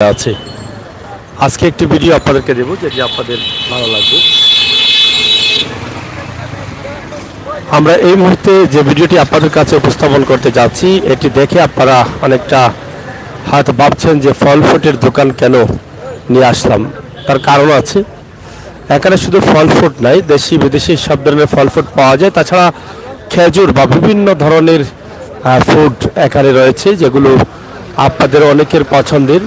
আছে। আজকে একটি ভিডিও আপনাদেরকে দেব যেটি আপনাদের ভালো লাগবে। আমরা এই মুহূর্তে যে ভিডিওটি আপনাদের কাছে উপস্থাপন করতে যাচ্ছি এটি দেখে আপনারা অনেকটা হয়তো ভাবছেন যে ফল ফ্রুটের দোকান কেন নিয়ে আসলাম। তার কারণ আছে। এখানে শুধু ফল ফ্রুট নাই, দেশি বিদেশি সব ধরনের ফল ফ্রুট পাওয়া যায়। তাছাড়া খেজুর বা বিভিন্ন ধরনের ফুড এখানে রয়েছে যেগুলো আপনাদের অনেকের পছন্দের।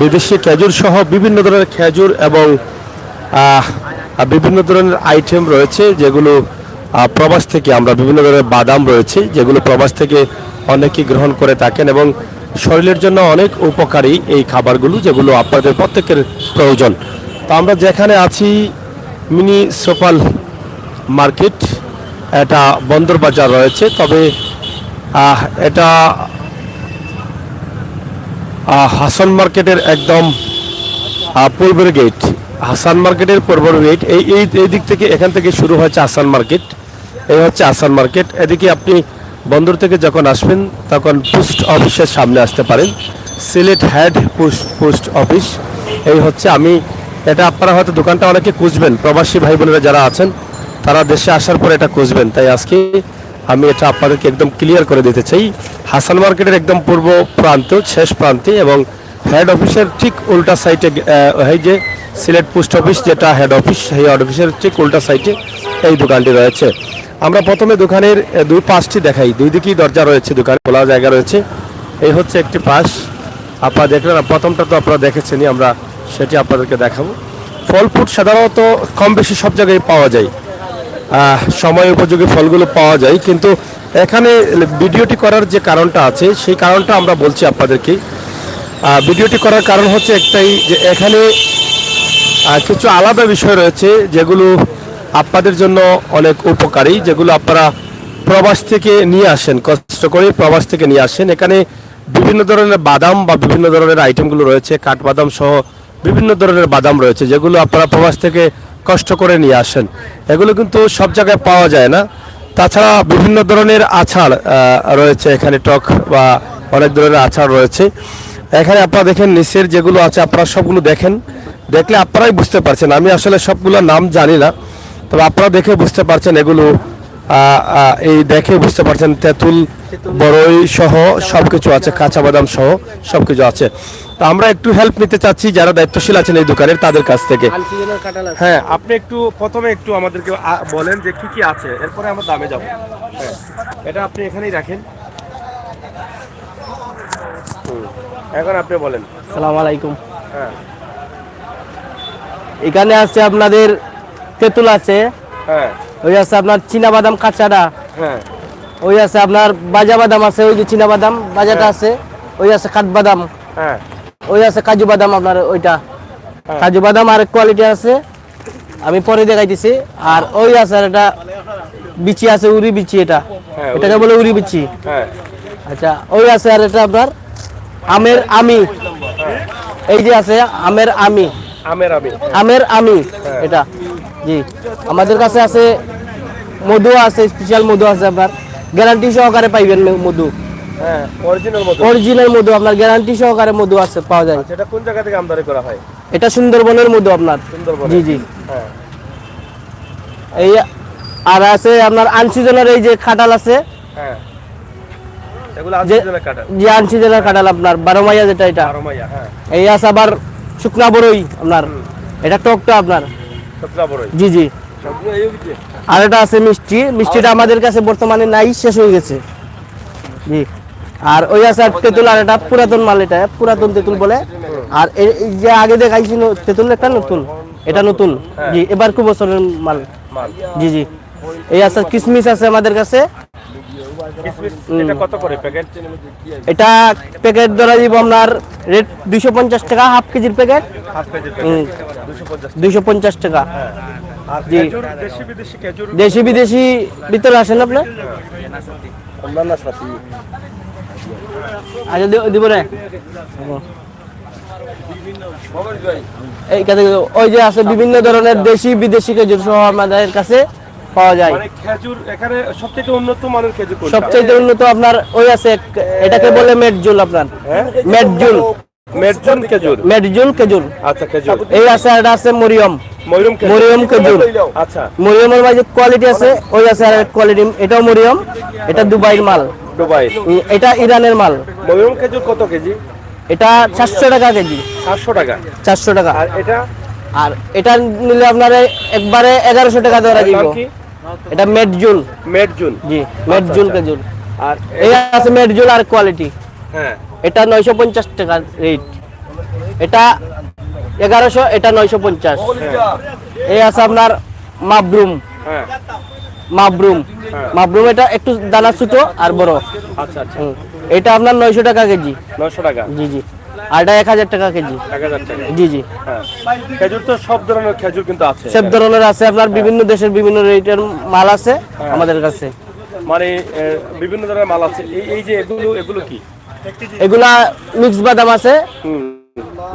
বিদেশি খেজুর সহ বিভিন্ন ধরনের খেজুর এবং বিভিন্ন ধরনের আইটেম রয়েছে যেগুলো প্রবাস থেকে আমরা বিভিন্ন ধরনের বাদাম রয়েছে যেগুলো প্রবাস থেকে অনেকেই গ্রহণ করে থাকেন এবং শরীরের জন্য অনেক উপকারী এই খাবারগুলো যেগুলো আপনাদের প্রত্যেকের প্রয়োজন। তো আমরা যেখানে আছি মিনি সোপাল মার্কেট, এটা বন্দর বাজার রয়েছে, তবে এটা হাসান মার্কেটের একদম পূর্বের গেট। হাসান মার্কেটের পূর্বের গেট এই দিক থেকে, এখান থেকে শুরু হচ্ছে হাসান মার্কেট। এই হচ্ছে হাসান মার্কেট। এদিকে আপনি বন্দর থেকে যখন আসবেন তখন পোস্ট অফিসের সামনে আসতে পারেন, সিলেট হেড পোস্ট অফিস। এই হচ্ছে এটা আপনারা হয়তো দোকানটা অনেকে খুঁজবেন, প্রবাসী ভাই বোনেরা যারা আছেন তারা দেশে আসার পর এটা খুঁজবেন, তাই আজকে আমি এটা আপনাদেরকে একদম ক্লিয়ার করে দিতে চাই। হাসান মার্কেটের একদম পূর্ব প্রান্ত, শেষ প্রান্তে এবং হেড অফিসের ঠিক উল্টা সাইডে, এই যে সিলেট পোস্ট অফিস যেটা হেড অফিস, সেই হেড অফিসের ঠিক উল্টা সাইডে এই দোকানটি রয়েছে। আমরা প্রথমে দোকানের দুই পাশটি দেখাই, দুই দিকেই দরজা রয়েছে, দোকান খোলা জায়গা রয়েছে। এই হচ্ছে একটি পাশ, আপনারা দেখলেন। প্রথমটা তো আপনারা দেখেছেনই, আমরা সেটি আপনাদেরকে দেখাবো। ফল ফ্রুট সাধারণত কম বেশি সব জায়গায় পাওয়া যায়, সময় উপযোগী ফলগুলো পাওয়া যায়, কিন্তু এখানে ভিডিওটি করার যে কারণটা আছে সেই কারণটা আমরা বলছি আপনাদেরকে। ভিডিওটি করার কারণ হচ্ছে একটাই, যে এখানে কিছু আলাদা বিষয় রয়েছে যেগুলো আপনাদের জন্য অনেক উপকারী, যেগুলো আপনারা প্রবাস থেকে নিয়ে আসেন, কষ্ট করে প্রবাস থেকে নিয়ে আসেন। এখানে বিভিন্ন ধরনের বাদাম বা বিভিন্ন ধরনের আইটেমগুলো রয়েছে, কাঠবাদাম সহ বিভিন্ন ধরনের বাদাম রয়েছে যেগুলো আপনারা প্রবাস থেকে কষ্ট করে নিয়ে আসেন। এগুলো কিন্তু সব জায়গায় পাওয়া যায় না। তাছাড়া বিভিন্ন ধরনের আচার রয়েছে এখানে, টক বা অনেক ধরনের আচার রয়েছে এখানে। আপনারা দেখেন নিচের যেগুলো আছে, আপনারা সবগুলো দেখেন, দেখলে আপনারাই বুঝতে পারছেন। আমি আসলে সবগুলোর নাম জানি না, তবে আপনারা দেখে বুঝতে পারছেন এগুলো, এই দেখে বুঝতে পারছেন তেঁতুল, বড়ই সহ সব কিছু আছে, কাঁচা বাদাম সহ সব কিছু আছে। তো আমরা একটু হেল্প নিতে চাচ্ছি যারা দায়িত্বশীল আছেন এই দোকানের, তাদের কাছ থেকে। হ্যাঁ, আপনি একটু প্রথমে একটু আমাদেরকে বলেন যে কি কি আছে, এরপরে আমরা দামে যাব। হ্যাঁ, এটা আপনি এখানেই রাখেন। এখন আপনি বলেন। আসসালামু আলাইকুম। হ্যাঁ, এখানে আছে আপনাদের তেঁতুল আছে, হ্যাঁ, ওই আছে আপনার চীনা বাদাম কাঁচাটা, হ্যাঁ, ওই আছে আপনার বাজা বাদাম আছে, ওই যে চীনা বাদাম বাজাটা আছে, ওই আছে কাঠবাদাম, হ্যাঁ, ওই আছে কাজু বাদাম আপনার ওইটা, কাজু বাদাম আর কোয়ালিটি আছে, আমি পরে দেখাইতেছি। আর ওই আছে আর এটা বিচি আছে, উরি বিচি, এটা এটাকে বলে উরি বিচি। হ্যাঁ, আচ্ছা, ওই আছে আর এটা আপনার আমের আমি, এই যে আছে আমের আমি, আমের আমি এটা। জি, আমাদের কাছে আছে মধু আছে, স্পেশাল মধু আছে, আপনার গ্যারান্টি সহকারে পাইবেন মধু। হ্যাঁ, অরিজিনাল মধু আপনার গ্যারান্টি সহকারে মধু আছে, পাওয়া যায়। এটা কোন জায়গা থেকে আমদানি করা হয়? এটা সুন্দরবনের মধু আপনার। জি জি। হ্যাঁ, এই আর আছে আপনার আনসিজনের এই যে কাঁঠাল আছে, হ্যাঁ, এগুলো আনসিজনের কাঁঠাল। জি, আনসিজনের কাঁঠাল আপনার 12 মাইয়া যেটা, এটা 12 মাইয়া। হ্যাঁ, এই আছে আবার শুকনা বড়ই আপনার, এটা টকটা আপনার। জি জি। আর এটা আছে মিষ্টি, মিষ্টিটা আমাদের কাছে বর্তমানে নাই, শেষ হয়ে গেছে। জি। আর ওই আছে তেঁতুল, আর এটা পুরাতন মাল, এটা পুরাতন তেঁতুল বলে। আর এই যে আগে দেখাইছি তেঁতুল, একটা নতুন, এটা নতুন। জি, এবার খুব বছরের মাল। জি জি। এই আছে কিশমিশ আছে আমাদের কাছে। এটা কত করে প্যাকেট? এটা প্যাকেট ধরা দিব আপনার রেট 250 টাকা, হাফ কেজির প্যাকেট। 250 টাকা। জি, দেশি বিদেশি ভিতরে আসেন আপনি। আচ্ছা, দিব রে। এইখানে ওই যে আছে বিভিন্ন ধরনের দেশি বিদেশি খেজুর সহ আমাদের কাছে পাওয়া যায়। মানে খেজুর এখানে সবচেয়ে উন্নত মানের খেজুর কোনটা? সবচেয়ে উন্নত আপনার ওই আছে, এটাকে বলে মেটজুল আপনার। মেটজুল, মেডজুন খেজুর। মেডজুন খেজুর। আচ্ছা খেজুর। এই আছে, এটা আছে মরিয়ম। খেজুর। মরিয়ম খেজুর। আচ্ছা। মরিয়মের মাঝে কোয়ালিটি আছে, ওই আছে আর কোয়ালিটি, এটাও মরিয়ম, এটা দুবাইয়ের মাল। দুবাই। এটা ইরানের মাল। মরিয়ম খেজুর কত কেজি? এটা 400 টাকা কেজি। 700 টাকা। 400 টাকা। আর এটা? আর এটা নিলে আপনার একবারে 1100 টাকা দেওয়া দিব। এটা মেডজুল। মেডজুল। জি, মেডজুল খেজুর। আর এই আছে মেডজুল আর কোয়ালিটি। হ্যাঁ। এটা 950 টাকা রেট। এটা 1100, এটা 950। এই আছে আপনার মাবরুম। হ্যাঁ। মাবরুম। মাবরুম এটা একটু দানা ছোট আর বড়। আচ্ছা আচ্ছা। এটা আপনার 900 টাকা কেজি। 900 টাকা। জি জি। আর এটা 1000 টাকা কেজি। 1000 টাকা। জি জি। হ্যাঁ। খেজুর তো সব ধরনের খেজুর কিন্তু আছে। সব ধরনের আছে, আপনার বিভিন্ন দেশের বিভিন্ন রেটের মাল আছে আমাদের কাছে। মানে বিভিন্ন ধরনের মাল আছে। এই যে এগুলো কি? এগুলা মিক্স বাদাম আছে, হুম।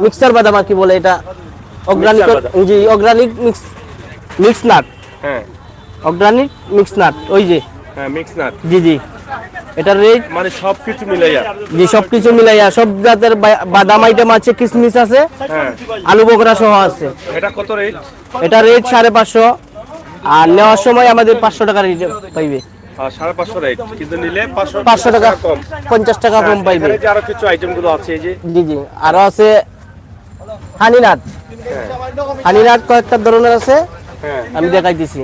মিক্সার বাদাম আর কি বলে এটা, অর্গানিক। জি, অর্গানিক মিক্স নাট। হ্যাঁ। অর্গানিক মিক্স নাট, ওই যে। হ্যাঁ, মিক্স নাট। জি জি। এটা রেট মানে সবকিছু মিলাইয়া। জি, সবকিছু মিলাইয়া সব জাতের বাদাম আইটেম আছে, কিশমিশ আছে, হ্যাঁ। আলু বকরা সহ আছে। এটা কত রেট? এটা রেট 550, আর নেওয়ার সময় আমাদের 500 টাকা রেট পাইবে। 550 রেট, কিন্তু নিলে 500 টাকা কম। 50 টাকা কম পাইবে। এখানে যে আরো কিছু আইটেম গুলো আছে এই যে। জি জি। আরো আছে হানিনাট। হানিনাট কয়েকটা ধরনের আছে, হ্যাঁ। আমি দেখাইতেছি।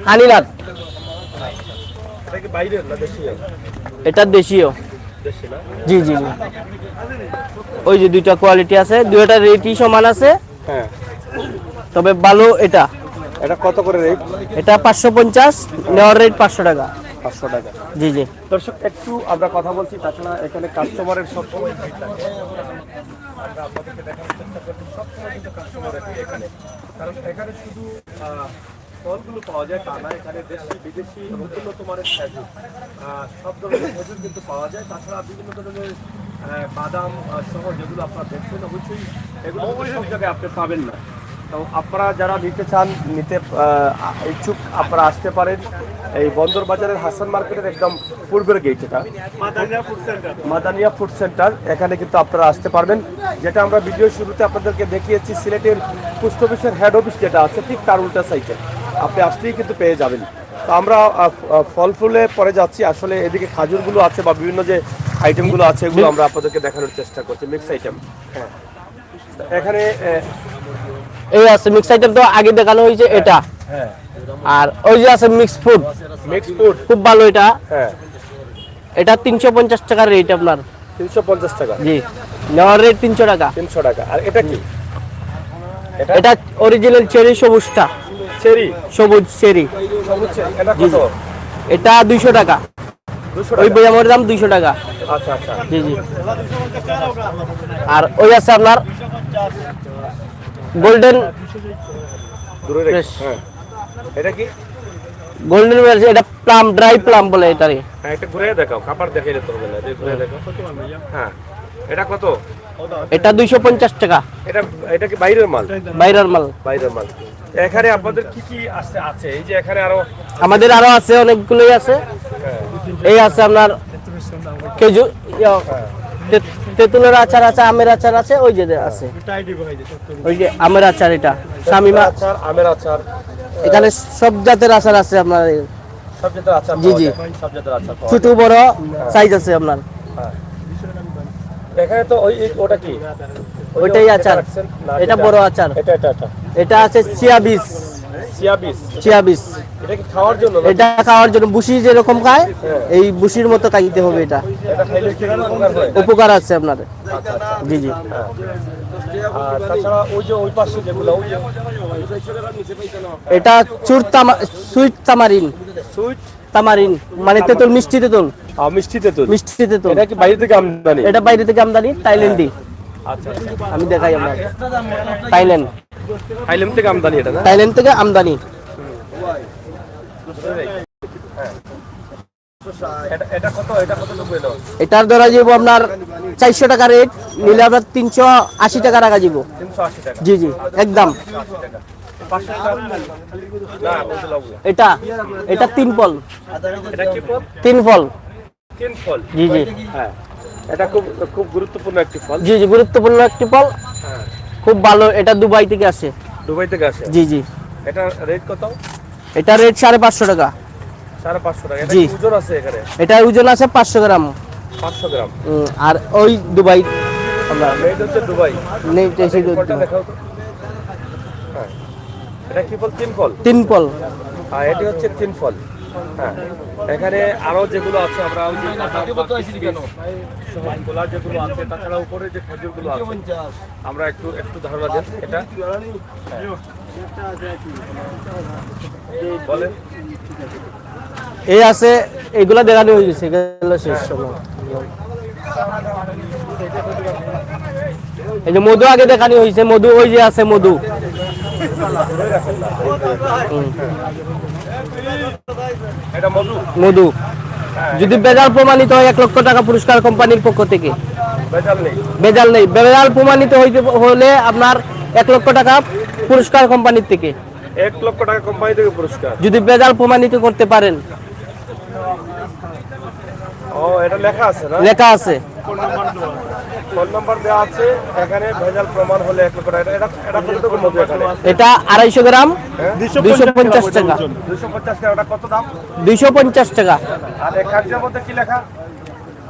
হানিনাট এটা কি বাইরের না দেশীয়? এটা দেশীয়। দেশি না? জি জি জি। ওই যে দুইটা কোয়ালিটি আছে, দুইটা রেটই সমান আছে। হ্যাঁ। তবে ভালো এটা। এটা কত করে রেট? এটা 550, নেওয়ার রেট 500 টাকা। 500 টাকা। জি জি। দর্শক একটু আমরা কথা বলছি, তাছাড়া এখানে কাস্টমারের সবসময় ভিড় থাকে। আমরা আপনাদেরকে দেখানোর চেষ্টা করছি, সবসময় কিন্তু কাস্টমারের ভিড় এখানে। কারণ এখানে শুধু ফলগুলো পাওয়া যায় তা না, এখানে দেশি বিদেশি এবং উন্নত মানের খেজুর, সব ধরনের খেজুর কিন্তু পাওয়া যায়। তাছাড়া বিভিন্ন ধরনের বাদাম সহ যেগুলো আপনারা দেখছেন, অবশ্যই এগুলো সব জায়গায় আপনি পাবেন না। তো আপনারা যারা নিতে চান, নিতে ইচ্ছুক, আপনারা আসতে পারেন এই বন্দর বাজারের হাসান মার্কেটের একদম পূর্বের গেট, এটা মাদানিয়া ফুড সেন্টার। এখানে কিন্তু আপনারা আসতে পারবেন। যেটা আমরা ভিডিও শুরুতে আপনাদেরকে দেখিয়েছি, সিলেটের পোস্ট অফিসের হেড অফিস যেটা আছে ঠিক তার উল্টা সাইডে আপনি আসলেই কিন্তু পেয়ে যাবেন। তো আমরা ফল ফুলে পরে যাচ্ছি, আসলে এদিকে খাজুরগুলো আছে বা বিভিন্ন যে আইটেমগুলো আছে এগুলো আমরা আপনাদেরকে দেখানোর চেষ্টা করছি, মিক্স আইটেম। হ্যাঁ, এখানে এই আছে মিক্স আইটেম, তো আগে দেখানো হয়েছে এটা। হ্যাঁ। আর ওই যে আছে মিক্স ফুড। মিক্স ফুড খুব ভালো এটা। হ্যাঁ। এটা 350 টাকা রেট আপনার। 350 টাকা। জি, নেওয়ার রেট 300 টাকা। 300 টাকা। আর এটা কি? এটা অরিজিনাল চেরি সবুজটা। চেরি? সবুজ চেরি। সবুজ চেরি। এটা কত? এটা 200 টাকা। 200 ওই টাকা। বইয়ামের দাম 200 টাকা। আচ্ছা আচ্ছা। জি জি। আর ওই আছে আপনার গোল্ডেন দূরে রেখে। ফ্রেশ। হ্যাঁ। এটা কি? গোল্ডেন ফ্রেশ, এটা প্লাম, ড্রাই প্লাম বলে এটারে। হ্যাঁ, এটা ঘুরে দেখাও, খাবার দেখাইলে তো হবে না, এটা ঘুরে দেখাও। হ্যাঁ। এটা কত? এটা 250 টাকা। এটা কি বাইরের মাল? বাইরের মাল। বাইরের মাল। এখানে আপনাদের কি কি আছে? এই যে এখানে আরো আমাদের আরো আছে, অনেকগুলোই আছে। এই আছে আপনার খেজুর, তেঁতুলের আচার আছে, আমের আচার আছে, ওই যে আছে ওই যে আমের আচার, এটা শামিমা আচার, আমের আচার, এখানে সব জাতের আচার আছে আপনার। সব জাতের আচার জি পাওয়া জি। যায়, সব জাতের আচার পাওয়া ছোট বড় সাইজ আছে আপনার। যায়। এখানে তো ওটা কি? ওইটাই আচার। না, এটা বড় আচার। এটা এটা আছে চিয়াবিস। চিয়াবিস। এটা কি খাওয়ার জন্য? এটা খাওয়ার জন্য, বুসি যেরকম খায় এই বুসির মতো খাইতে হবে এটা। এটা খাইলে কি উপকার হয়? উপকার আছে আপনার। জি জি। আর তাছাড়া ওই যে ওই পাশে যেগুলো, ওই যে এটা সুইট তামারিন। সুইট তামারিন মানে তেঁতুল, মিষ্টি তেঁতুল। মিষ্টি তেঁতুল। মিষ্টি তেঁতুল। এটা কি বাইরে থেকে আমদানি? এটা বাইরে থেকে আমদানি, থাইল্যান্ডি। আচ্ছা। আমি দেখাই আপনার। থাইল্যান্ড থেকে আমদানি এটা না? থাইল্যান্ড থেকে আমদানি। এটা কত? এটা কত টাকা দাও? এটার ধরা যাব আপনার 400 টাকা রেট, নিলে আপনার 380 টাকা রাখা যাব। 380 টাকা। জি জি, একদম। 500 টাকা না, ওটা লাগবে। এটা 3 ফল। এটা কি ফল? 3 ফল। তিন ফল। জি জি হ্যাঁ, এটা খুব খুব গুরুত্বপূর্ণ একটি ফল। জি জি গুরুত্বপূর্ণ একটি ফল, হ্যাঁ, খুব ভালো। এটা দুবাই থেকে আসে। দুবাই থেকে আসে। জি জি এটা রেট কত? এটা রেট 550 টাকা। 550 টাকা। এটা জি। কি ওজন আছে এখানে? এটার ওজন আছে 500 গ্রাম। 500 গ্রাম। আর ওই দুবাই আমরা মেড হচ্ছে দুবাই। নেই টেসি ফলটা দেখাও তো। হ্যাঁ, এটা কি ফল? তিন ফল। তিন ফল। হ্যাঁ, এটি হচ্ছে তিন ফল। হ্যাঁ, এখানে আরো যেগুলো আছে আমরা ওই যে গোলা যেগুলো আছে, তাছাড়া উপরে যে খেজুরগুলো আছে আমরা একটু একটু ধারণা দেন এটা। বলেন। এই আছে, এগুলা দেখানো হয়ে গেছে, এগুলো শেষ সময়। এই যে মধু আগে দেখানো হয়েছে, মধু ওই যে আছে মধু। এটা মধু। মধু যদি বেজাল প্রমাণিত হয় 1 লক্ষ টাকা পুরস্কার কোম্পানির পক্ষ থেকে। ভেজাল নেই। বেজাল নেই, বেজাল প্রমাণিত হইতে হলে আপনার 1 লক্ষ টাকা পুরস্কার কোম্পানির থেকে। 1 লক্ষ টাকা কোম্পানি থেকে পুরস্কার। যদি বেজাল প্রমাণিত করতে পারেন। ও, এটা লেখা আছে না? লেখা আছে। ফোন নাম্বার দেওয়া আছে এখানে। ভেজাল প্রমাণ হলে 1 লক্ষ টাকা। এটা এটা কতটুকু মধু এখানে? এটা 250 গ্রাম, 250 টাকা। 250 টাকা। ওটা কত দাম? 250 টাকা। আর এই কাগজের মধ্যে কি লেখা?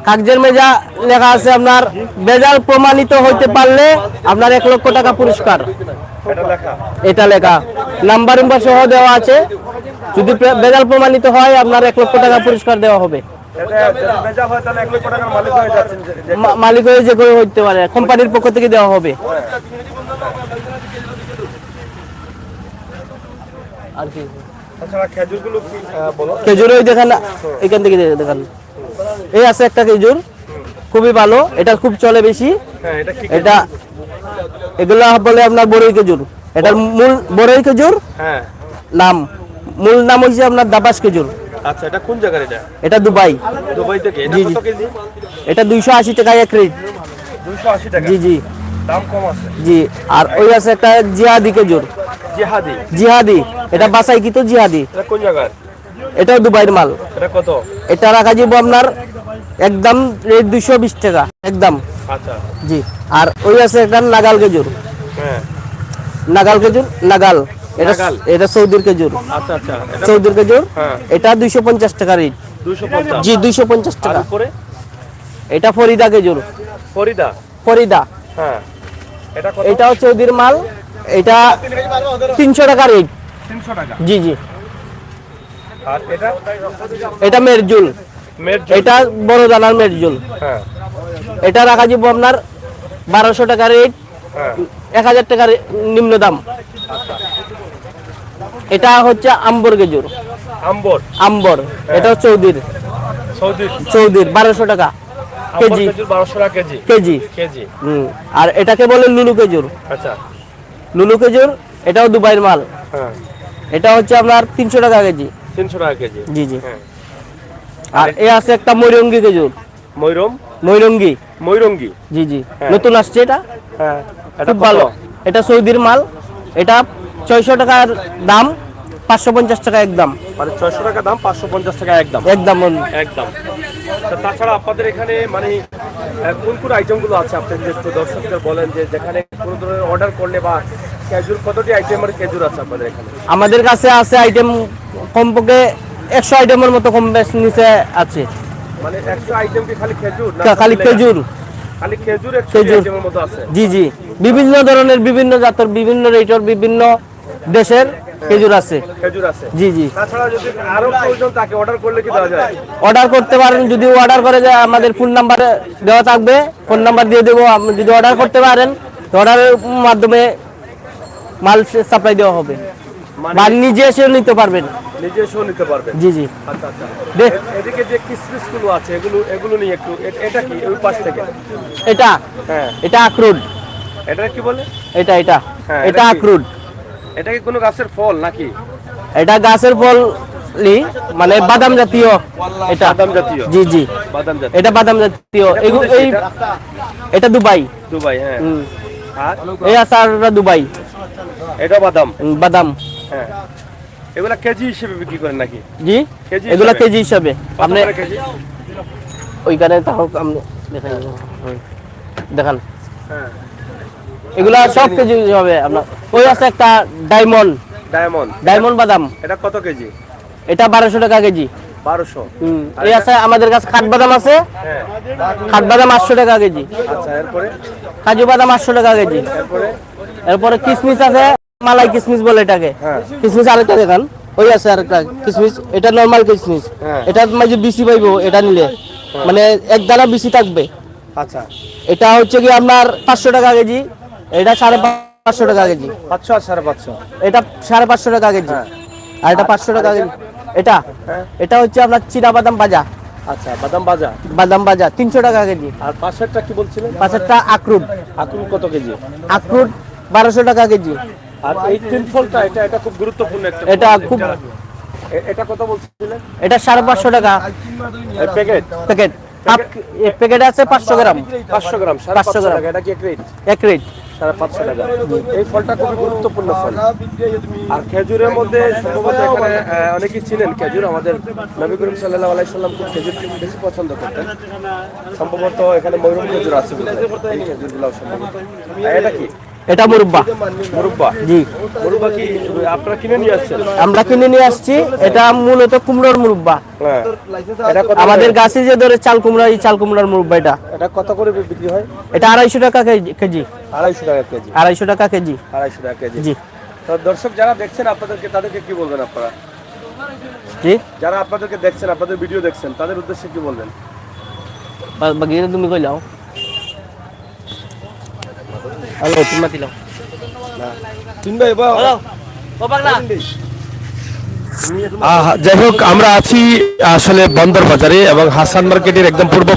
কাগজের মেজা লেখা আছে আপনার বেজাল প্রমাণিত হইতে পারলে আপনার 1 লক্ষ টাকা পুরস্কার। এটা লেখা। এটা লেখা, নাম্বার সহ দেওয়া আছে। যদি বেজাল প্রমাণিত হয় আপনার 1 লক্ষ টাকা পুরস্কার দেওয়া হবে। এটা যদি ভেজাল হয় তাহলে 1 লক্ষ টাকার মালিক হয়ে যাচ্ছেন। মালিক হয়ে যে কেউ হইতে পারে, কোম্পানির পক্ষ থেকে দেওয়া হবে। আর কি তাছাড়া খেজুরগুলো কি বলো? খেজুর ওই দেখান, এখান থেকে দেখান। এই আছে একটা খেজুর, খুবই ভালো, এটা খুব চলে বেশি। হ্যাঁ, এটা কি? এটা এগুলা বলে আপনার বড়ই খেজুর। এটার মূল বড়ই খেজুর। হ্যাঁ, নাম, মূল নাম হইছে আপনার দাবাস খেজুর। আচ্ছা, এটা কোন জায়গার? এটা এটা দুবাই। দুবাই থেকে। এটা জি, জি। কত কেজি? এটা 280 টাকা এক রেট। 280 টাকা। জি জি দাম কম আছে। জি। আর ওই আছে একটা জিহাদি খেজুর। জিহাদি। জিহাদি, এটা বাসাই কি তো জিহাদি। এটা কোন জায়গার? এটাও দুবাইয়ের মাল। এটা কত? এটা রাখা যাবো আপনার একদম রেট 220 টাকা একদম। আচ্ছা। জি। আর ওই আছে একটা নাগাল খেজুর। হ্যাঁ, নাগাল খেজুর, নাগাল। এটা নাগাল। এটা সৌদির খেজুর। আচ্ছা আচ্ছা। এটা সৌদির খেজুর। হ্যাঁ। এটা 250 টাকা রেট। 250। জি 250 আর টাকা। উপরে এটা ফরিদা খেজুর। ফরিদা। ফরিদা, হ্যাঁ, এটা কত? এটাও সৌদির মাল। এটা 300 টাকা রেট। 300 টাকা। জি জি। আর এটা? এটা মেরজুল। মেরজুল। এটা বড় দানার মেরজুল। হ্যাঁ, এটা রাখা যাবো আপনার 1200 টাকা রেট, হ্যাঁ। 1000 টাকা নিম্ন দাম। এটা হচ্ছে আম্বর খেজুর। আম্বর। আম্বর, এটা চৌদির। সৌদি। চৌদির 1200 টাকা কেজি। খেজুর 1200 টাকা কেজি। কেজি। কেজি। আর এটাকে বলে লুলু খেজুর। আচ্ছা। লুলু খেজুর, এটাও দুবাইয়ের মাল। হ্যাঁ, এটা হচ্ছে আপনার 300 টাকা কেজি। 300 টাকা কেজি। জি জি। হ্যাঁ। আর এ আছে একটা ময়ূরঙ্গি খেজুর। ময়ূরম। ময়ূরঙ্গি। ময়ূরঙ্গি। জি জি, হ্যাঁ। নতুন আসছে এটা। হ্যাঁ, এটা খুব কত? ভালো। এটা সৌদির মাল। এটা 600 টাকার দাম, 550 টাকা একদম। মানে 600 টাকা দাম, 550 টাকা একদম। একদম। একদম। তাছাড়া আপনাদের এখানে মানে কোন কোন আইটেমগুলো আছে আপনি যদি একটু দর্শকদের বলেন, যে যেখানে কোনো ধরনের অর্ডার করলে বা খেজুর কতটি আইটেমের খেজুর আছে আপনাদের এখানে? আমাদের কাছে আছে আইটেম কমপক্ষে 100 আইটেমের মতো কম বেশ নিচে আছে। মানে 100 আইটেম কি খালি খেজুর না? খালি খেজুর। খালি খেজুর 100 খেজুর। আইটেমের মতো আছে। জি জি, বিভিন্ন ধরনের, বিভিন্ন জাতের, বিভিন্ন রেটের, বিভিন্ন দেশের খেজুর আছে। খেজুর আছে। জি জি। তাছাড়া যদি আরো প্রয়োজন তাকে অর্ডার করলে কি দেওয়া যায়? অর্ডার করতে পারেন, যদি অর্ডার করে যায় আমাদের ফোন নাম্বার দেওয়া থাকবে, ফোন নাম্বার দিয়ে দেবো। আপনি যদি অর্ডার করতে পারেন, অর্ডারের মাধ্যমে মাল সাপ্লাই দেওয়া হবে। বা নিজে এসেও নিতে পারবেন। নিজে এসেও নিতে পারবেন। জি জি। আচ্ছা আচ্ছা। দেখ, এদিকে যে কিসমিস গুলো আছে এগুলো এগুলো নিয়ে একটু এটা কি ওই পাশ থেকে? এটা হ্যাঁ, এটা আখরুট। এটা কি বলে? এটা এটা হ্যাঁ, এটা এটা কি? আখরুট। এটা কি কোনো গাছের ফল নাকি? এটা গাছের ফল, মানে বাদাম জাতীয়। এটা বাদাম জাতীয়। জি জি, বাদাম জাতীয়। এটা বাদাম জাতীয়। এটা এগুলো কোন দেশে এই এটা? এটা দুবাই। দুবাই। হ্যাঁ। আর এই আচারটা দুবাই। এটা বাদাম। বাদাম। হ্যাঁ, এগুলা কেজি হিসেবে বিক্রি করেন নাকি? জি, কেজি এগুলা হিসাবে? কেজি হিসাবে। কত আপনি করে কেজি? ওইখানে তাও আপনি দেখাই দেখান। হ্যাঁ, এগুলা সব কেজি হবে আপনার। ওই আছে একটা ডায়মন্ড, ডায়মন্ড বাদাম, এটা কত কেজি? এটা 1200 টাকা কেজি। 1200। এই আছে আমাদের কাছে খাট বাদাম আছে, হ্যাঁ, খাট বাদাম 800 টাকা কেজি। আচ্ছা, এরপরে কাজু বাদাম 800 টাকা কেজি। এরপরে কিশমিশ আছে, মালাই কিশমিশ বলে এটাকে। কিশমিশ আরেকটা দেখান, ওই আছে আরেকটা কিশমিশ, এটা নরমাল কিশমিশ। এটা মাঝে বিসি পাইবো এটা নিলে, মানে এক দানা বিসি থাকবে। আচ্ছা, এটা হচ্ছে কি আপনার 500 টাকা কেজি, এটা 550 টাকা কেজি। 500 আর 550? এটা 550 টাকা কেজি, আর এটা 500 টাকা কেজি। এটা এটা হচ্ছে আপনার চীনা বাদাম ভাজা। আচ্ছা, বাদাম ভাজা, বাদাম ভাজা 300 টাকা কেজি। আর পাশেরটা কি বলছিলেন? পাশেরটা আখরুট, আকুল কত কেজি? আখরুট 1200 টাকা কেজি। আর এই তিন ফলটা, এটা খুব গুরুত্বপূর্ণ একটা ফল। এটা খুব, এটা কত বলছিলেন? এটা 550 টাকা এই প্যাকেট? প্যাকেট। প্যাকেট আছে 500 গ্রাম। 500 গ্রাম 550 টাকা। এটা কি এক রেট? এক রেট 550 টাকা। এই ফলটা খুবই গুরুত্বপূর্ণ ফল। আর খেজুরের মধ্যে সম্ভবত এখানে অনেকেই ছিলেন খেজুর, আমাদের নবী করিম সাল্লাল্লাহু আলাইহি সাল্লাম খুব খেজুর বেশি পছন্দ করতেন। সম্ভবত এখানে ময়ূর খেজুর আছে বোধহয়, এই খেজুরগুলো সম্ভবত। এটা কি? এটা মুরব্বা। মুরব্বা? জি। মুরব্বা কি আপনারা কিনে নিয়ে আসছেন? আমরা কিনে নিয়ে আসছি। এটা মূলত কুমড়োর মুরব্বা। হ্যাঁ, এটা কত? আমাদের গাছে যে ধরে চাল কুমড়া, এই চাল কুমড়ার মুরব্বা। এটা কত করে বিক্রি হয়? এটা 250 টাকা কেজি। 250 টাকা কেজি? 250 টাকা কেজি। 250 টাকা কেজি। জি। তো দর্শক যারা দেখছেন তাদেরকে কি বলবেন আপনারা? জি, যারা আপনাদেরকে দেখছেন, আপনাদের ভিডিও দেখছেন, তাদের উদ্দেশ্যে কি বলবেন? বাকি তুমি কইলাও। হ্যালো, তুমি দিলাও। হ্যালো, বাবা না। যাই হোক, আমরা আছি আসলে বন্দর বাজারে এবং হাসান মার্কেটের একদম পূর্ব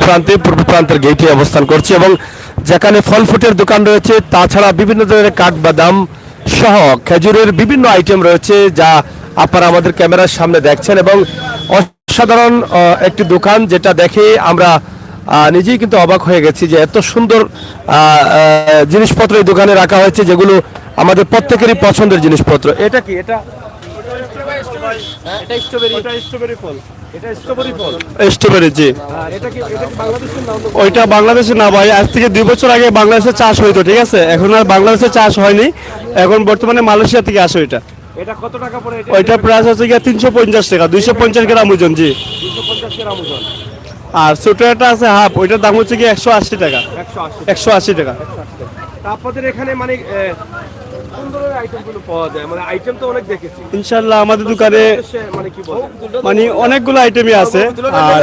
প্রান্তের গেটে অবস্থান করছি, এবং যেখানে ফল ফ্রুটের দোকান রয়েছে, তাছাড়া বিভিন্ন ধরনের কাঠবাদাম সহ খেজুরের বিভিন্ন আইটেম রয়েছে, যা আপনারা আমাদের ক্যামেরার সামনে দেখছেন। এবং অসাধারণ একটি দোকান, যেটা দেখে আমরা নিজেই কিন্তু অবাক হয়ে গেছি যে এত সুন্দর জিনিসপত্র এই দোকানে রাখা হয়েছে, যেগুলো আমাদের প্রত্যেকেরই পছন্দের জিনিসপত্র। এটা কি? এটা স্ট্রবেরি। জি। ওইটা বাংলাদেশে না ভাই, আজ থেকে 2 বছর আগে বাংলাদেশে চাষ হইতো, ঠিক আছে? এখন আর বাংলাদেশে চাষ হয়নি, এখন বর্তমানে মালয়েশিয়া থেকে আসে ওইটা। এটা কত টাকা পড়ে? ওইটা প্রাইস হচ্ছে গিয়ে 350 টাকা, 250 গ্রাম ওজন। জি। 250 গ্রাম ওজন। আর ছোটটা আছে হাফ, ওইটার দাম হচ্ছে কি 180 টাকা। 180 টাকা। আপনাদের এখানে মানে কোন ধরনের আইটেমগুলো পাওয়া যায়? মানে আইটেম তো অনেক দেখেছি। ইনশাআল্লাহ আমাদের দোকানে মানে কি বলেন? মানে অনেকগুলো আইটেমই আছে, আর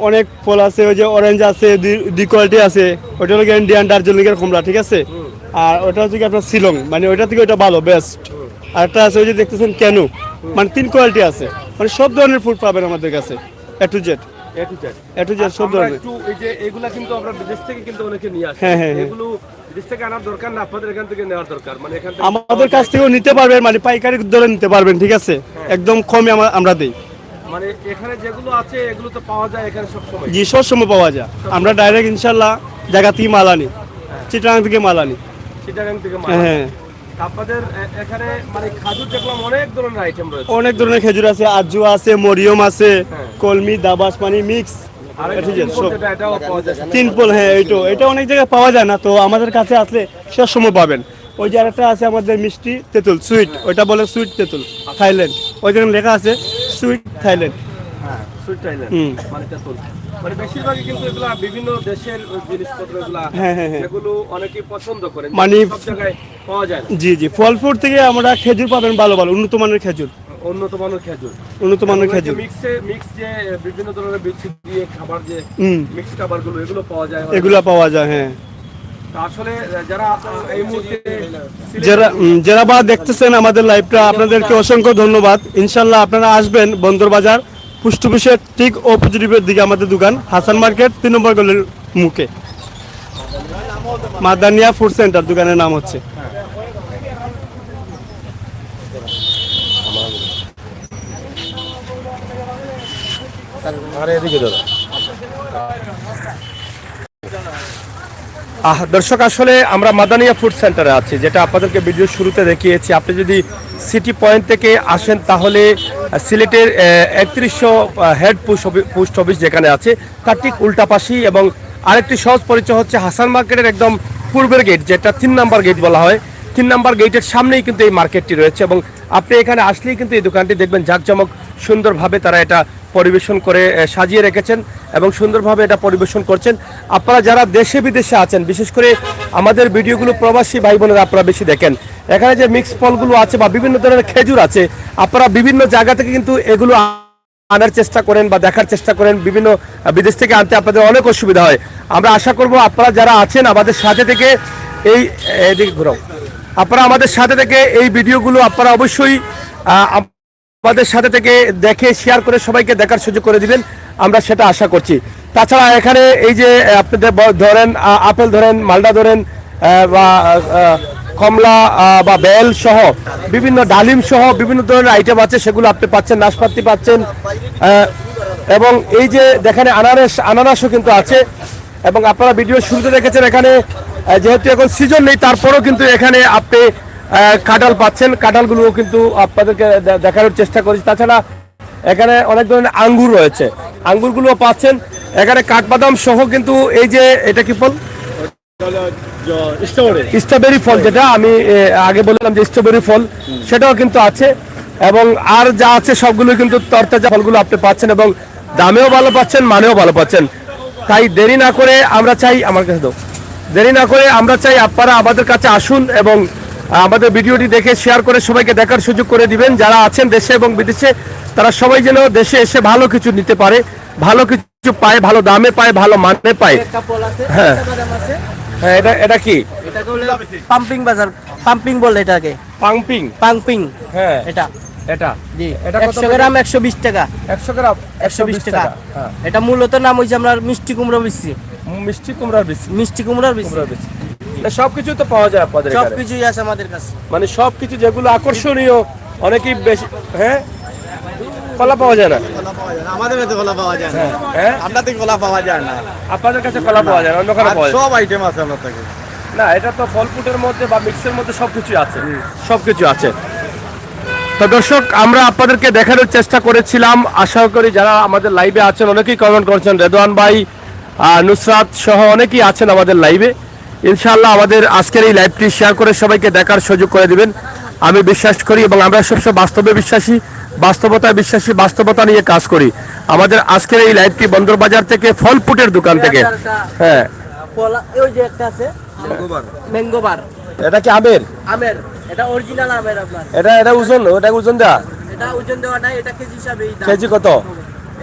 অনেক ফল আছে। ওই যে অরেঞ্জ আছে, ডি কোয়ালিটি আছে, ওইটা হলো ইন্ডিয়ান দার্জিলিংয়ের কমলা, ঠিক আছে? আর ওটা হচ্ছে কি আপনার শিলং, মানে ওইটা থেকে ওইটা ভালো বেস্ট। আর একটা আছে ওই যে দেখতেছেন কেন, মানে 3 কোয়ালিটি আছে, মানে সব ধরনের ফুড পাবেন আমাদের কাছে, এ টু জেড সব ধরনের। একটু এই যে এগুলা কিন্তু আমরা বিদেশ থেকে কিন্তু অনেকে নিয়ে আসি। হ্যাঁ। এগুলো বিদেশ থেকে আনার দরকার না, আপনাদের এখান থেকে নেওয়ার দরকার। মানে এখান থেকে আমাদের কাছ থেকেও নিতে পারবেন, মানে পাইকারি দরে নিতে পারবেন, ঠিক আছে? একদম কমে আমরা দেই। মানে এখানে যেগুলো আছে এগুলো তো পাওয়া যায় এখানে সব সময়। জি, সব সময় পাওয়া যায়। আমরা ডাইরেক্ট ইনশাল্লাহ জায়গা থেকে মাল আনি, চিটাগাং থেকে মাল আনি। চিটাগাং থেকে মাল। হ্যাঁ। আপনাদের এখানে মানে খাজুর দেখলাম অনেক ধরনের আইটেম রয়েছে। অনেক ধরনের খেজুর আছে, আজু আছে, মরিয়ম আছে, কলমি, দাবাস, মানে মিক্স। আর এটাও পাওয়া যায়। 3 পল, হ্যাঁ। এটা অনেক জায়গায় পাওয়া যায় না, তো আমাদের কাছে আসলে সব সময় পাবেন। ওই যে আরেকটা আছে আমাদের মিষ্টি তেঁতুল, সুইট, ওইটা বলে সুইট তেঁতুল, থাইল্যান্ড। ওই যেখানে লেখা আছে সুইট থাইল্যান্ড। হ্যাঁ, সুইট থাইল্যান্ড মানে তেঁতুল। মানে বেশিরভাগই কিন্তু এগুলা বিভিন্ন দেশের জিনিসপত্র, এগুলা যেগুলো অনেকেই পছন্দ করেন, মানে সব জায়গায় পাওয়া যায় না। জি। ফল ফ্রুট থেকে আমরা খেজুর পাবেন ভালো উন্নত মানের খেজুর। উন্নত মানের খেজুর। মিক্স যে বিভিন্ন ধরনের বীজ দিয়ে খাবার, যে মিক্স খাবারগুলো, এগুলো পাওয়া যায়। হ্যাঁ। আসলে যারা এই মুহূর্তে যারা বা দেখতেছেন আমাদের লাইভটা, আপনাদেরকে অসংখ্য ধন্যবাদ। ইনশাল্লাহ আপনারা আসবেন বন্দর বাজার পোস্ট অফিসের ঠিক অপোজিটের দিকে আমাদের দোকান, হাসান মার্কেট 3 নম্বর গলির মুখে, মাদানিয়া ফুড সেন্টার দোকানের নাম হচ্ছে। দর্শক আসলে আমরা মাদানিয়া ফুড সেন্টারে আছি, যেটা আপনাদেরকে ভিডিও শুরুতে দেখিয়েছি। আপনি যদি সিটি পয়েন্ট থেকে আসেন তাহলে সিলেটের 3100 হেড পোস্ট অফিস যেখানে আছে তার ঠিক উল্টা পাশেই, এবং আরেকটি সহজ পরিচয় হচ্ছে হাসান মার্কেটের একদম পূর্বের গেট, যেটা 3 নাম্বার গেট বলা হয়। 3 নাম্বার গেটের সামনেই কিন্তু এই মার্কেটটি রয়েছে, এবং আপনি এখানে আসলেই কিন্তু এই দোকানটি দেখবেন জাঁকজমক সুন্দরভাবে তারা এটা পরিবেশন করে সাজিয়ে রেখেছেন এবং সুন্দরভাবে এটা পরিবেশন করছেন। আপনারা যারা দেশে বিদেশে আছেন, বিশেষ করে আমাদের ভিডিওগুলো প্রবাসী ভাই বোনেরা আপনারা বেশি দেখেন, এখানে যে মিক্স ফলগুলো আছে বা বিভিন্ন ধরনের খেজুর আছে, আপনারা বিভিন্ন জায়গা থেকে কিন্তু এগুলো আনার চেষ্টা করেন বা দেখার চেষ্টা করেন। বিভিন্ন বিদেশ থেকে আনতে আপনাদের অনেক অসুবিধা হয়। আমরা আশা করব আপনারা যারা আছেন আমাদের সাথে থেকে এইদিকে ঘুরাও, আপনারা আমাদের সাথে থেকে এই ভিডিওগুলো আপনারা অবশ্যই আমাদের সাথে থেকে দেখে শেয়ার করে সবাইকে দেখার সুযোগ করে দিবেন, আমরা সেটা আশা করছি। তাছাড়া এখানে এই যে আপনাদের ধরেন আপেল ধরেন, মালটা ধরেন, বা কমলা বা বেল সহ বিভিন্ন ডালিম সহ বিভিন্ন ধরনের আইটেম আছে, সেগুলো আপনি পাচ্ছেন। নাশপাতি পাচ্ছেন, এবং এই যে দেখেন আনারসও কিন্তু আছে। এবং আপনারা ভিডিও শুরুতে দেখেছেন এখানে যেহেতু এখন সিজন নেই, তারপরেও কিন্তু এখানে আপনি কাঁঠাল পাচ্ছেন। কাঁঠালগুলোও কিন্তু আপনাদেরকে দেখানোর চেষ্টা করেছি। তাছাড়া এখানে অনেক ধরনের আঙ্গুর রয়েছে, আঙ্গুরগুলো পাচ্ছেন। এখানে কাঠবাদাম সহ কিন্তু এই যে এটা কি ফল, স্ট্রবেরি ফল, যেটা আমি আগে বললাম যে স্ট্রবেরি ফল, সেটাও কিন্তু আছে। এবং আর যা আছে সবগুলো কিন্তু তরতাজা ফলগুলো আপনি পাচ্ছেন, এবং দামেও ভালো পাচ্ছেন, মানেও ভালো পাচ্ছেন। তাই দেরি না করে আমরা চাই, আমার কাছে দাও, দেরি না করে আমরা চাই আপনারা আমাদের কাছে আসুন এবং আমাদের ভিডিওটি দেখে শেয়ার করে সবাইকে দেখার সুযোগ করে দিবেন। যারা আছেন দেশে এবং বিদেশে, তারা সবাই যেন দেশে এসে ভালো কিছু নিতে পারে, ভালো কিছু পায়, ভালো দামে পায়, ভালো মানে পায়। হ্যাঁ হ্যাঁ, এটা কি পাম্পিং বাজার, পাম্পিং বলে এটাকে, পাম্পিং। হ্যাঁ, এটা জি, এটা 100 গ্রাম 120 টাকা। 100 গ্রাম 120 টাকা। হ্যাঁ, এটা মূলত নাম হইছে আমরা মিষ্টি কুমড়া বেশি, মিষ্টি কুমড়ার বেশি, মিষ্টি কুমড়ার বেশি। সবকিছু তো পাওয়া যায় আপনাদের এখানে, সবকিছুই আছে আমাদের কাছে, মানে সবকিছু যেগুলো আকর্ষণীয়, অনেকেই বেশি। হ্যাঁ, কলা পাওয়া যায় না আমাদের কাছে কলা পাওয়া যায় না। হ্যাঁ, আপনাদের কলা পাওয়া যায় না। আপনাদের কাছে কলা পাওয়া যায় না, অন্য কারো পাওয়া যায় সব আইটেম আছে আপনার থেকে। না। এটা তো ফল ফুটের মধ্যে বা মিক্সের মধ্যে সবকিছু আছে, সবকিছু আছে। তো দর্শক, আমরা আপনাদেরকে দেখানোর চেষ্টা করেছিলাম। আশা করি যারা আমাদের লাইভে আছেন অনেকেই কমেন্ট করছেন, রেদওয়ান ভাই, নুসরাত সহ অনেকেই আছেন আমাদের লাইভে। ইনশাআল্লাহ আমাদের আজকের এই লাইভটি শেয়ার করে সবাইকে দেখার সুযোগ করে দিবেন, আমি বিশ্বাস করি। এবং আমরা সবসময় বাস্তবে বিশ্বাসী, বাস্তবতায় বিশ্বাসী, বাস্তবতা নিয়ে কাজ করি। আমাদের আজকের এই লাইভটি বন্দরবাজার থেকে, ফল ফুটের দোকান থেকে। হ্যাঁ, ওই যে একটা আছে ম্যাঙ্গোবার, এটা কি আমের? আমের, এটা অরিজিনাল আমের আপনার। এটা ওজন, ওটা ওজন দেওয়া, এটা ওজন দেওয়া নাই, এটা কেজি হিসাবে। কেজি কত?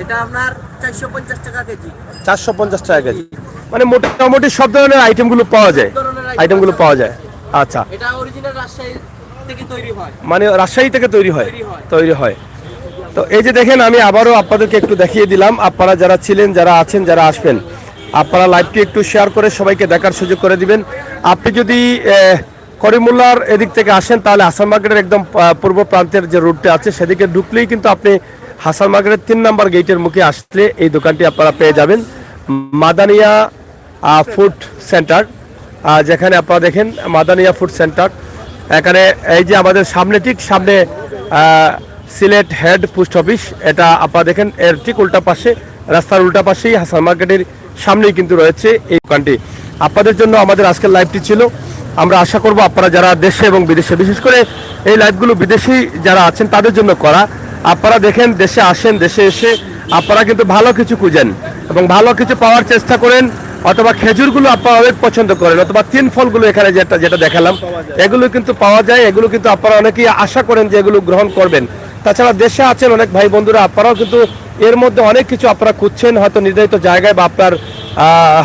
এটা আপনার 450 টাকা কেজি। 450 টাকা কেজি, মানে মোটামুটি সব ধরনের আইটেমগুলো পাওয়া যায়, আইটেমগুলো পাওয়া যায়। আচ্ছা, এটা অরিজিনাল রাজশাহী থেকে তৈরি হয়, মানে রাজশাহী থেকে তৈরি হয়। তো এই যে দেখেন, আমি আবারও আপনাদেরকে একটু দেখিয়ে দিলাম। আপনারা যারা ছিলেন, যারা আছেন, যারা আসবেন, আপনারা লাইভটি একটু শেয়ার করে সবাইকে দেখার সুযোগ করে দিবেন। আপনি যদি করিমুল্লার এদিক থেকে আসেন তাহলে হাসান মার্কেটের একদম পূর্ব প্রান্তের যে রুটটা আছে সেদিকে ঢুকলেই কিন্তু আপনি হাসান মার্কেটের 3 নাম্বার গেটের মুখে আসলে এই দোকানটি আপনারা পেয়ে যাবেন, মাদানিয়া ফুড সেন্টার। যেখানে আপনারা দেখেন মাদানিয়া ফুড সেন্টার, এখানে এই যে আমাদের সামনে, ঠিক সামনে সিলেট হেড পোস্ট অফিস, এটা আপনারা দেখেন এর ঠিক উল্টা পাশে, রাস্তার উল্টা পাশেই হাসান মার্কেটের সামনেই কিন্তু রয়েছে এই দোকানটি। আপনাদের জন্য আমাদের আজকের লাইভটি ছিল। আমরা আশা করব আপনারা যারা দেশে এবং বিদেশে, বিশেষ করে এই লাইভগুলো বিদেশি যারা আছেন তাদের জন্য করা, আপনারা দেখেন দেশে আসেন, দেশে এসে আপনারা কিন্তু ভালো কিছু খুঁজেন এবং ভালো কিছু পাওয়ার চেষ্টা করেন, অথবা খেজুরগুলো আপনারা অনেক পছন্দ করেন, অথবা 3 ফলগুলো এখানে যেটা দেখালাম এগুলো কিন্তু পাওয়া যায়। এগুলো কিন্তু আপনারা অনেকেই আশা করেন যে এগুলো গ্রহণ করবেন। তাছাড়া দেশে আছেন অনেক ভাই বন্ধুরা, আপনারাও কিন্তু এর মধ্যে অনেক কিছু আপনারা খুঁজছেন, হয়তো নির্ধারিত জায়গায় বা আপনার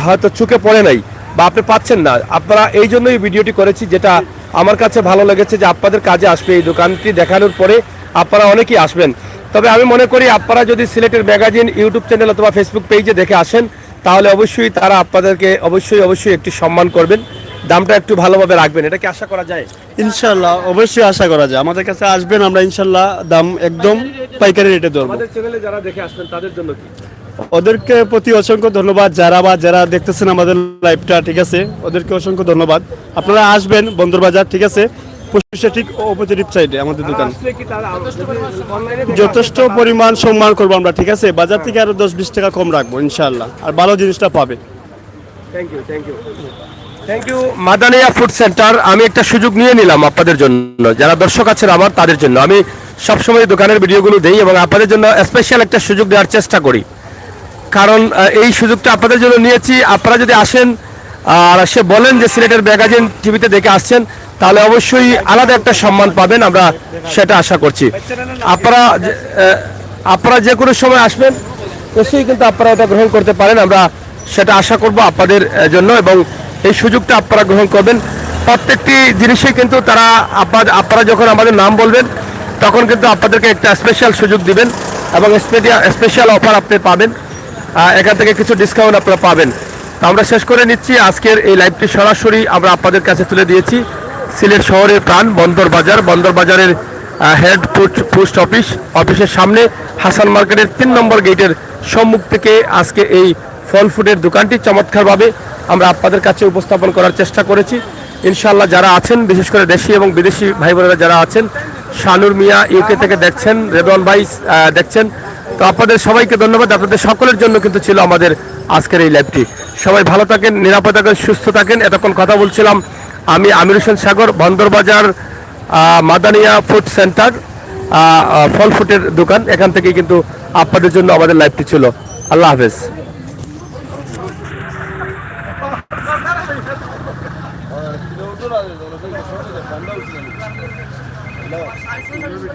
হয়তো চোখে পড়ে নাই বা আপনি পাচ্ছেন না। আপনারা এই জন্যই ভিডিওটি করেছি, যেটা আমার কাছে ভালো লেগেছে যে আপনাদের কাজে আসবে। এই দোকানটি দেখানোর পরে আপনারা অনেকেই আসবেন। তবে আমি মনে করি আপনারা যদি সিলেটের ম্যাগাজিন ইউটিউব চ্যানেল অথবা ফেসবুক পেজে দেখে আসেন তাহলে অবশ্যই তারা আপনাদেরকে অবশ্যই একটি সম্মান করবেন, দামটা একটু ভালোভাবে রাখবেন। এটা কি আশা করা যায়? ইনশাআল্লাহ অবশ্যই আশা করা যায়। আমাদের কাছে আসবেন, আমরা ইনশাআল্লাহ দাম একদম পাইকারি রেটে ধরবো। আমাদের চ্যানেলে যারা দেখে আসবেন তাদের জন্য কি? ওদেরকে প্রতি অসংখ্য ধন্যবাদ, যারা দেখতেছেন আমাদের লাইভটা, ঠিক আছে, ওদেরকে অসংখ্য ধন্যবাদ। আপনারা আসবেন বন্দরবাজার, ঠিক আছে, পুষ্পিসের ঠিক অপোজিট সাইডে আমাদের দোকান। আসলে কি তারা অনলাইনে যথেষ্ট পরিমাণ সম্মান করবো আমরা, ঠিক আছে, বাজার থেকে আরো 10-20 টাকা কম রাখবো ইনশাআল্লাহ, আর ভালো জিনিসটা পাবে। Thank you thank you Madania food centre. আমি একটা সুযোগ নিয়ে নিলাম আপনাদের জন্য, যারা দর্শক আছেন আমার তাদের জন্য। আমি সবসময় দোকানের ভিডিওগুলো দেই এবং আপনাদের জন্য স্পেশাল একটা সুযোগ দেওয়ার চেষ্টা করি, কারণ এই সুযোগটা আপনাদের জন্য নিয়েছি। আপনারা যদি আসেন আর সে বলেন যে সিলেটের ম্যাগাজিন টিভিতে দেখে আসছেন, তাহলে অবশ্যই আলাদা একটা সম্মান পাবেন, আমরা সেটা আশা করছি। আপনারা যে কোনো সময় আসবেন, নিশ্চয়ই কিন্তু আপনারা এটা গ্রহণ করতে পারেন, আমরা সেটা আশা করব আপনাদের জন্য, এবং এই সুযোগটা আপনারা গ্রহণ করবেন। প্রত্যেকটি জিনিসই কিন্তু তারা আপনারা যখন আমাদের নাম বলবেন তখন কিন্তু আপনাদেরকে একটা স্পেশাল সুযোগ দিবেন এবং স্পেশাল অফার আপনি পাবেন, এখান থেকে কিছু ডিসকাউন্ট আপনারা পাবেন। তো আমরা শেষ করে নিচ্ছি আজকের এই লাইভটি। সরাসরি আমরা আপনাদের কাছে তুলে দিয়েছি সিলেট শহরের প্রাণ বন্দরবাজারের হেড পোস্ট অফিসের সামনে হাসান মার্কেটের 3 নম্বর গেটের সম্মুখ থেকে আজকে এই ফল ফুডের দোকানটি চমৎকারভাবে আমরা আপনাদের কাছে উপস্থাপন করার চেষ্টা করেছি। ইনশাআল্লাহ যারা আছেন, বিশেষ করে দেশি এবং বিদেশি ভাই বোনেরা যারা আছেন, শানুর মিয়া ইউকে থেকে দেখছেন, রেদওয়ান ভাই দেখছেন, তো আপনাদের সবাইকে ধন্যবাদ। আপনাদের সকলের জন্য কিন্তু ছিল আমাদের আজকের এই লাইভটি। সবাই ভালো থাকেন, নিরাপদ থাকেন, সুস্থ থাকেন। এতক্ষণ কথা বলছিলাম আমি আমির হোসেন সাগর, বন্দরবাজার মাদানিয়া ফুড সেন্টার, ফল ফুডের দোকান। এখান থেকে কিন্তু আপনাদের জন্য আমাদের লাইভটি ছিল। আল্লাহ হাফেজ।